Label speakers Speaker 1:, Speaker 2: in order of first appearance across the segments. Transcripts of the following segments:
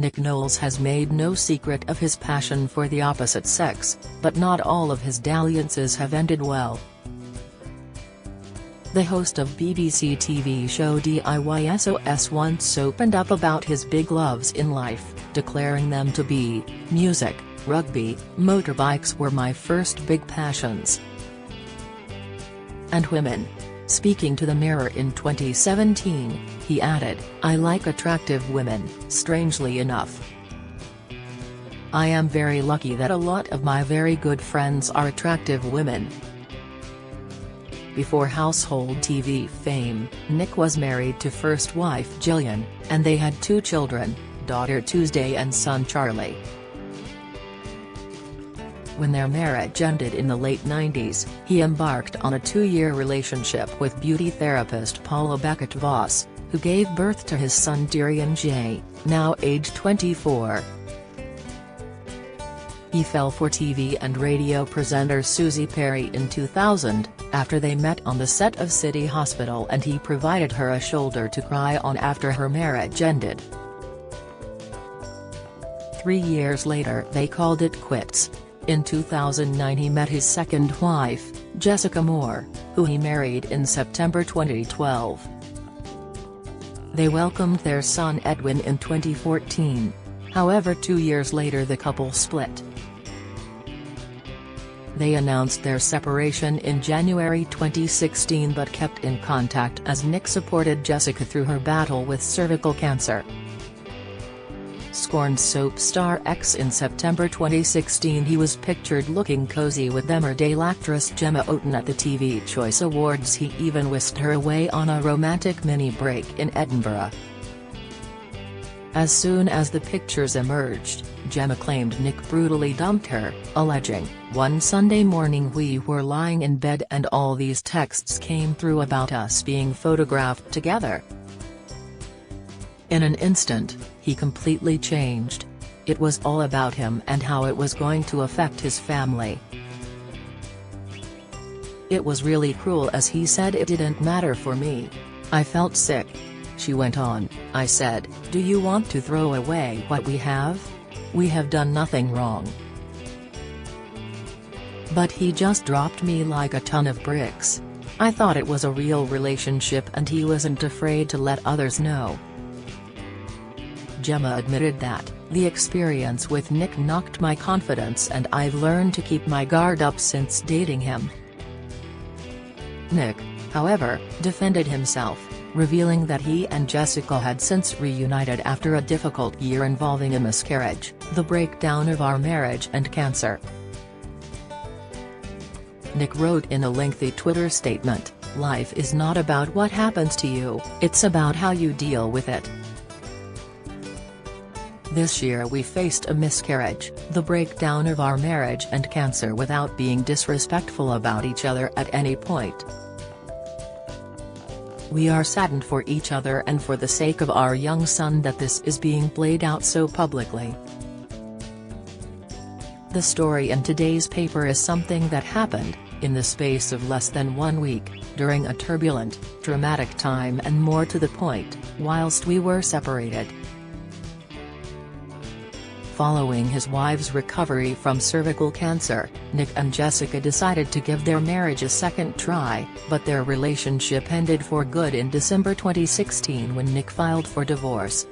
Speaker 1: Nick Knowles has made no secret of his passion for the opposite sex, but not all of his dalliances have ended well. The host of BBC TV show DIY SOS once opened up about his big loves in life, declaring them to be, music, rugby, motorbikes were my first big passions. And women. Speaking to the Mirror in 2017, he added, I like attractive women, strangely enough. I am very lucky that a lot of my very good friends are attractive women. Before household TV fame, Nick was married to first wife Gillian, and they had 2 children, daughter Tuesday and son Charlie. When their marriage ended in the late 90s, he embarked on a 2-year relationship with beauty therapist Paula Beckett-Voss, who gave birth to his son Tyrion J., now aged 24. He fell for TV and radio presenter Susie Perry in 2000, after they met on the set of City Hospital and he provided her a shoulder to cry on after her marriage ended. 3 years later they called it quits. In 2009 he met his second wife, Jessica Moore, who he married in September 2012. They welcomed their son Edwin in 2014. However, 2 years later the couple split. They announced their separation in January 2016 but kept in contact as Nick supported Jessica through her battle with cervical cancer. Scorned soap star X in September 2016 he was pictured looking cozy with Emmerdale actress Gemma Otten at the TV Choice Awards. He even whisked her away on a romantic mini-break in Edinburgh. As soon as the pictures emerged, Gemma claimed Nick brutally dumped her, alleging, "One Sunday morning we were lying in bed and all these texts came through about us being photographed together." In an instant, he completely changed. It was all about him and how it was going to affect his family. "It was really cruel, as he said it didn't matter for me. I felt sick," she went on. "I said, do you want to throw away what we have? We have done nothing wrong." But he just dropped me like a ton of bricks. I thought it was a real relationship and he wasn't afraid to let others know. Gemma admitted that, "The experience with Nick knocked my confidence and I've learned to keep my guard up since dating him." Nick, however, defended himself, revealing that he and Jessica had since reunited after a difficult year involving a miscarriage, the breakdown of our marriage and cancer. Nick wrote in a lengthy Twitter statement, "Life is not about what happens to you, it's about how you deal with it. This year we faced a miscarriage, the breakdown of our marriage and cancer without being disrespectful about each other at any point. We are saddened for each other and for the sake of our young son that this is being played out so publicly. The story in today's paper is something that happened, in the space of less than 1 week, during a turbulent, dramatic time and more to the point, whilst we were separated." Following his wife's recovery from cervical cancer, Nick and Jessica decided to give their marriage a second try, but their relationship ended for good in December 2016 when Nick filed for divorce.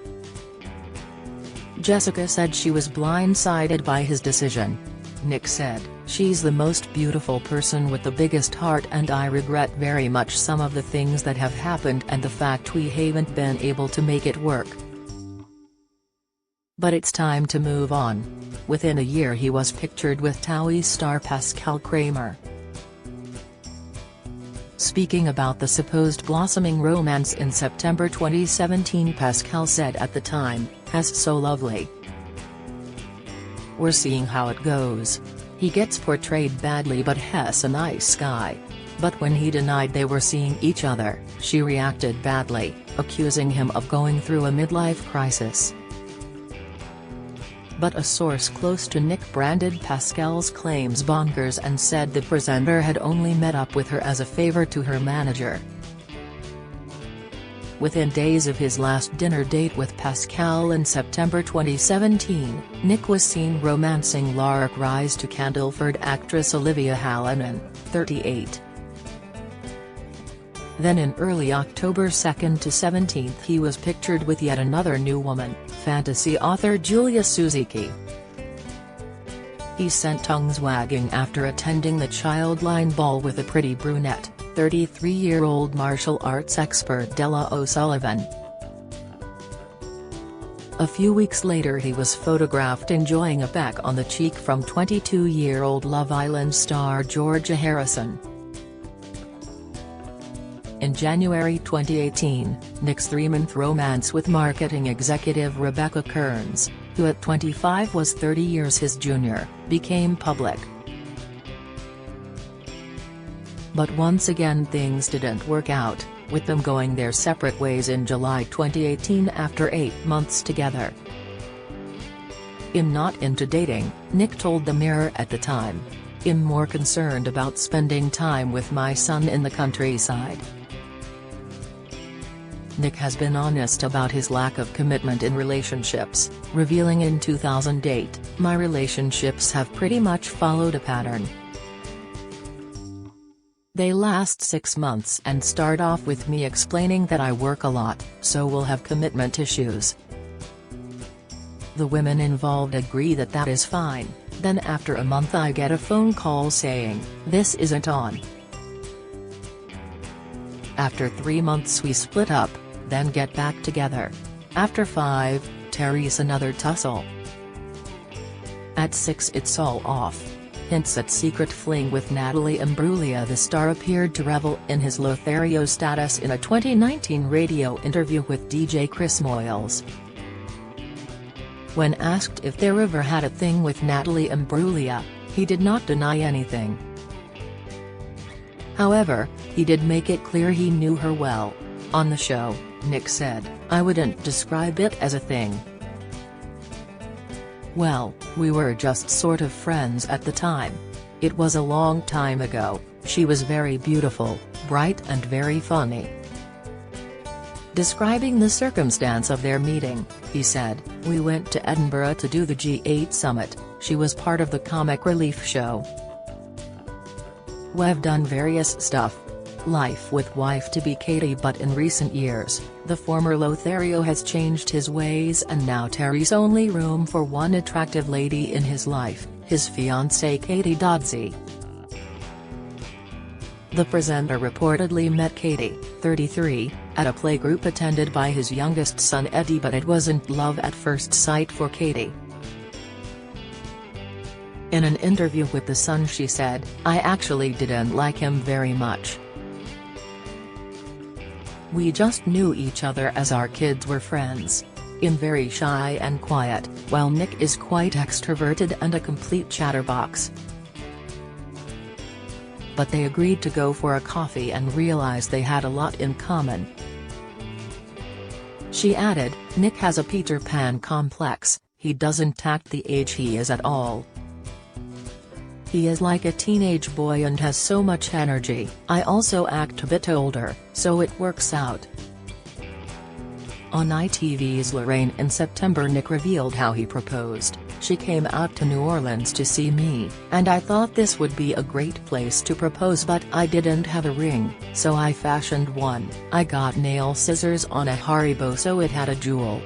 Speaker 1: Jessica said she was blindsided by his decision. Nick said, "She's the most beautiful person with the biggest heart and I regret very much some of the things that have happened and the fact we haven't been able to make it work. But it's time to move on." Within a year he was pictured with TOWIE star Pascal Kramer. Speaking about the supposed blossoming romance in September 2017, Pascal said at the time, "Has so lovely. We're seeing how it goes. He gets portrayed badly but has a nice guy. But when he denied they were seeing each other, she reacted badly, accusing him of going through a midlife crisis." But a source close to Nick branded Pascal's claims bonkers and said the presenter had only met up with her as a favor to her manager. Within days of his last dinner date with Pascal in September 2017, Nick was seen romancing Lark rise to Candleford actress Olivia Hallinan, 38. Then in early October 2nd to 17th he was pictured with yet another new woman, fantasy author Julia Suzuki. He sent tongues wagging after attending the Childline Ball with a pretty brunette, 33-year-old martial arts expert Della O'Sullivan. A few weeks later he was photographed enjoying a peck on the cheek from 22-year-old Love Island star Georgia Harrison. In January 2018, Nick's 3-month romance with marketing executive Rebecca Kearns, who at 25 was 30 years his junior, became public. But once again things didn't work out, with them going their separate ways in July 2018 after 8 months together. "I'm not into dating," Nick told the Mirror at the time. "I'm more concerned about spending time with my son in the countryside." Nick has been honest about his lack of commitment in relationships, revealing in 2008, "My relationships have pretty much followed a pattern. They last 6 months and start off with me explaining that I work a lot, so we'll have commitment issues. The women involved agree that that is fine, then after a month I get a phone call saying, 'This isn't on.' After 3 months we split up, then get back together. After 5, Terry's another tussle. At 6 it's all off." Hints at secret fling with Natalie Imbruglia. The star appeared to revel in his Lothario status in a 2019 radio interview with DJ Chris Moyles. When asked if there ever had a thing with Natalie Imbruglia, he did not deny anything. However, he did make it clear he knew her well. On the show, Nick said, "I wouldn't describe it as a thing. Well, we were just sort of friends at the time. It was a long time ago. She was very beautiful, bright and very funny." Describing the circumstance of their meeting, he said, "We went to Edinburgh to do the G8 summit. She was part of the comic relief show. We've done various stuff. Life with wife-to-be Katie, but in recent years, the former Lothario has changed his ways and now Terry's only room for one attractive lady in his life, his fiancée Katie Dodsey." The presenter reportedly met Katie, 33, at a playgroup attended by his youngest son Eddie, but it wasn't love at first sight for Katie. In an interview with The Sun she said, "I actually didn't like him very much. We just knew each other as our kids were friends. I'm very shy and quiet, while Nick is quite extroverted and a complete chatterbox. But they agreed to go for a coffee and realized they had a lot in common." She added, "Nick has a Peter Pan complex, he doesn't act the age he is at all. He is like a teenage boy and has so much energy. I also act a bit older, so it works out." On ITV's Lorraine in September, Nick revealed how he proposed. "She came out to New Orleans to see me, and I thought this would be a great place to propose, but I didn't have a ring, so I fashioned one. I got nail scissors on a Haribo so it had a jewel."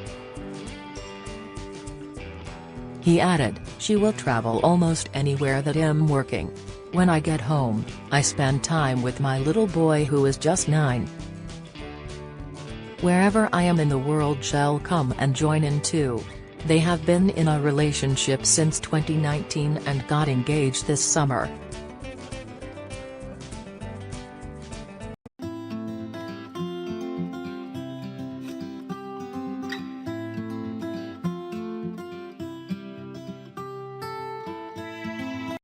Speaker 1: He added, "She will travel almost anywhere that I'm working. When I get home, I spend time with my little boy who is just 9. Wherever I am in the world she'll come and join in too." They have been in a relationship since 2019 and got engaged this summer.